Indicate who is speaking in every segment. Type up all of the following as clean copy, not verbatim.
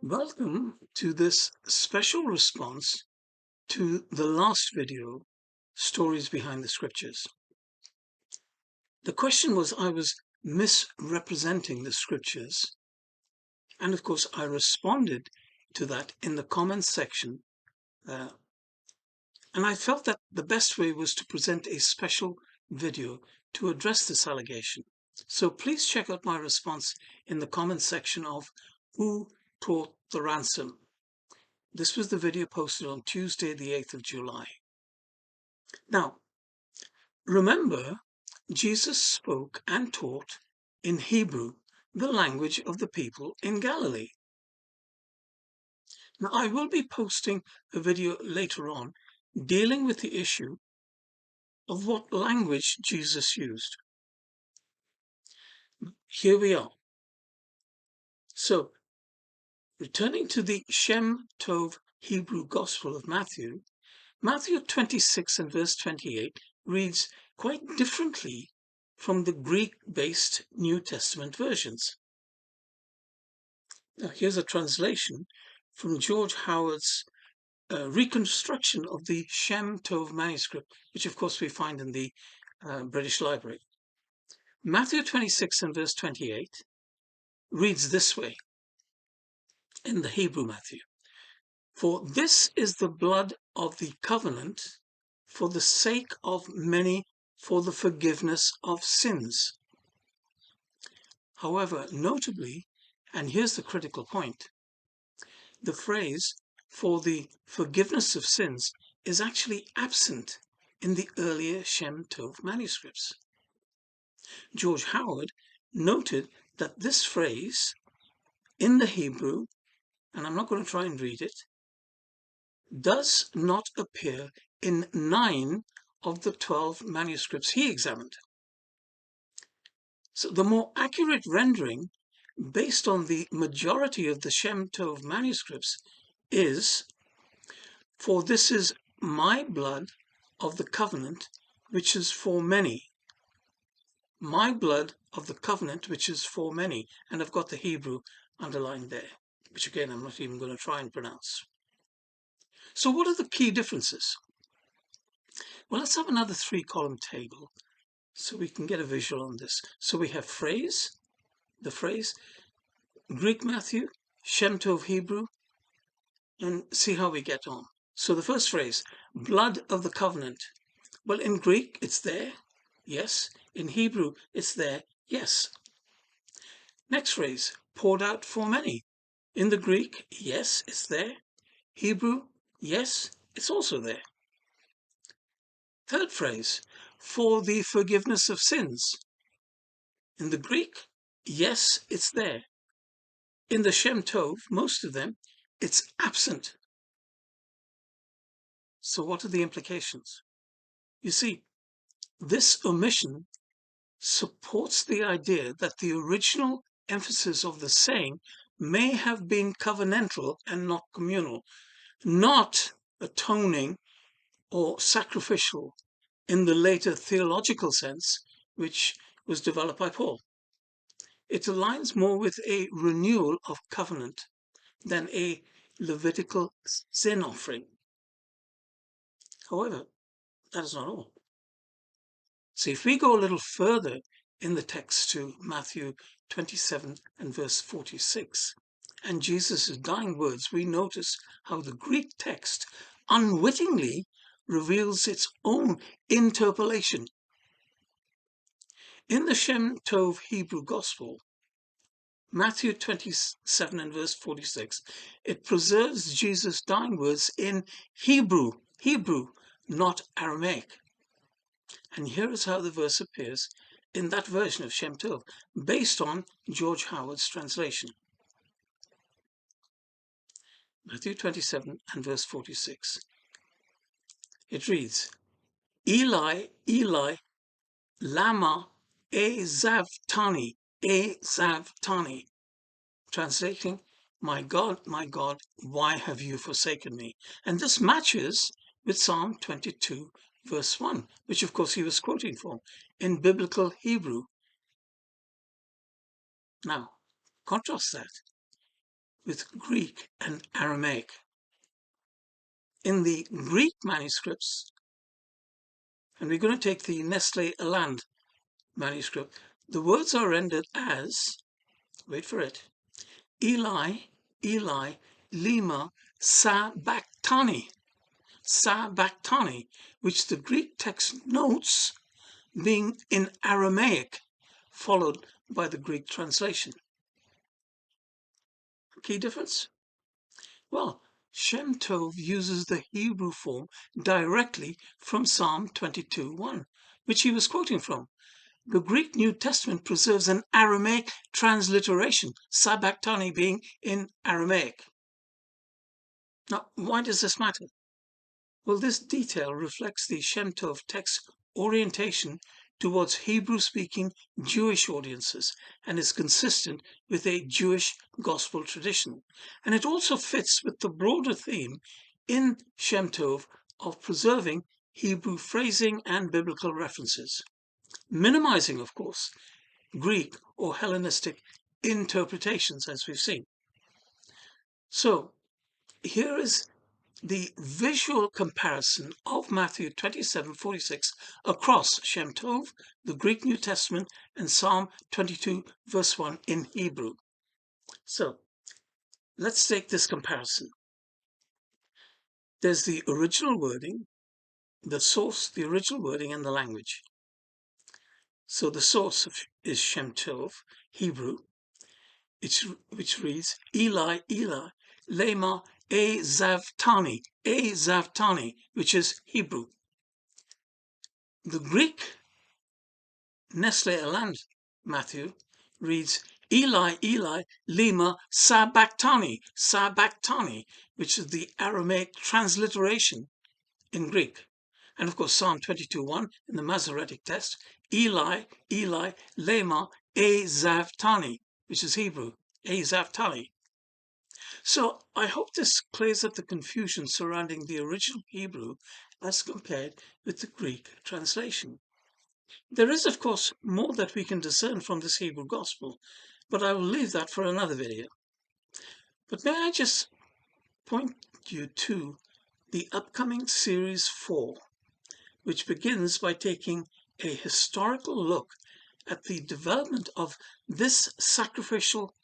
Speaker 1: Welcome to this special response to the last video, Stories Behind the Scriptures. The question was, I was misrepresenting the Scriptures, and of course I responded to that in the comments section, and I felt that the best way was to present a special video to address this allegation. So please check out my response in the comments section of Who Taught the Ransom? This was the video posted on Tuesday, the 8th of July. Now, remember, Jesus spoke and taught in Hebrew, the language of the people in Galilee. Now, I will be posting a video later on dealing with the issue of what language Jesus used. Here we are. So, returning to the Shem Tov Hebrew Gospel of Matthew, Matthew 26 and verse 28 reads quite differently from the Greek-based New Testament versions. Now, here's a translation from George Howard's reconstruction of the Shem Tov manuscript, which of course we find in the British Library. Matthew 26 and verse 28 reads this way in the Hebrew Matthew: "For this is the blood of the covenant for the sake of many for the forgiveness of sins." However, notably, and here's the critical point, the phrase "for the forgiveness of sins" is actually absent in the earlier Shem Tov manuscripts. George Howard noted that this phrase in the Hebrew, and I'm not going to try and read it, does not appear in 9 of the 12 manuscripts he examined. So the more accurate rendering, based on the majority of the Shem Tov manuscripts, is, "For this is my blood of the covenant, which is for many." My blood of the covenant, which is for many. And I've got the Hebrew underlined there, which again, I'm not even going to try and pronounce. So what are the key differences? Well, let's have another 3-column table so we can get a visual on this. So we have the phrase, Greek Matthew, Shem Tov Hebrew, and see how we get on. So the first phrase, blood of the covenant. Well, in Greek, it's there, yes. In Hebrew, it's there, yes. Next phrase, poured out for many. In the Greek, yes, it's there. Hebrew, yes, it's also there. Third phrase, for the forgiveness of sins. In the Greek, yes, it's there. In the Shem Tov, most of them, it's absent. So what are the implications? You see, this omission supports the idea that the original emphasis of the saying may have been covenantal and not communal, not atoning or sacrificial in the later theological sense, which was developed by Paul. It aligns more with a renewal of covenant than a Levitical sin offering. However, that is not all. So if we go a little further in the text to Matthew 27 and verse 46, and Jesus' dying words, we notice how the Greek text unwittingly reveals its own interpolation. In the Shem Tov Hebrew Gospel, Matthew 27 and verse 46, it preserves Jesus' dying words in Hebrew, not Aramaic. And here is how the verse appears in that version of Shem Tov, based on George Howard's translation. Matthew 27 and verse 46. It reads, "Eli, Eli, lama ezavtani, ezavtani." Translating, my God, why have you forsaken me?" And this matches with Psalm 22 verse 1, which of course he was quoting from in biblical Hebrew. Now, contrast that. with Greek and Aramaic. In the Greek manuscripts, and we're going to take the Nestle Aland manuscript, the words are rendered as, wait for it, Eli, Eli, lima sabachthani, sabachthani, which the Greek text notes being in Aramaic, followed by the Greek translation. Key difference? Well, Shem Tov uses the Hebrew form directly from Psalm 22:1, which he was quoting from. The Greek New Testament preserves an Aramaic transliteration, sabachthani being in Aramaic. Now, why does this matter? Well, this detail reflects the Shem Tov text's orientation towards Hebrew-speaking Jewish audiences and is consistent with a Jewish gospel tradition. And it also fits with the broader theme in Shem Tov of preserving Hebrew phrasing and biblical references, minimizing, of course, Greek or Hellenistic interpretations, as we've seen. So, here is the visual comparison of Matthew 27:46 across Shem Tov, the Greek New Testament, and Psalm 22 verse 1 in Hebrew. So let's take this comparison. There's the original wording, the source, the original wording, and the language. So the source is Shem Tov, Hebrew, which reads, Eli, Eli, lema zavtani, which is Hebrew. The Greek Nestle Aland Matthew reads, Eli, Eli, lema sabachthani, which is the Aramaic transliteration in Greek. And of course, Psalm 22:1 in the Masoretic text, Eli, Eli, lema zavtani, which is Hebrew, zavtani. So I hope this clears up the confusion surrounding the original Hebrew as compared with the Greek translation. There is, of course, more that we can discern from this Hebrew gospel, but I will leave that for another video. But may I just point you to the upcoming Series 4, which begins by taking a historical look at the development of this sacrificial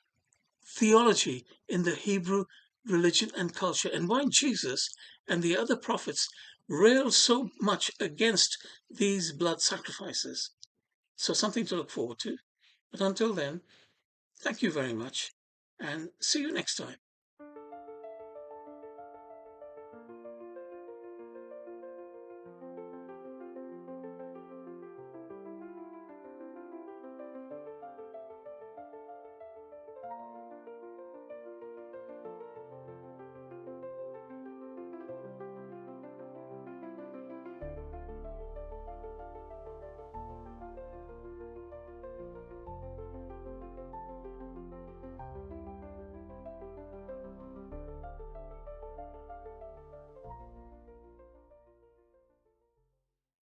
Speaker 1: theology in the Hebrew religion and culture, and why Jesus and the other prophets railed so much against these blood sacrifices. So something to look forward to. But until then, thank you very much, and see you next time.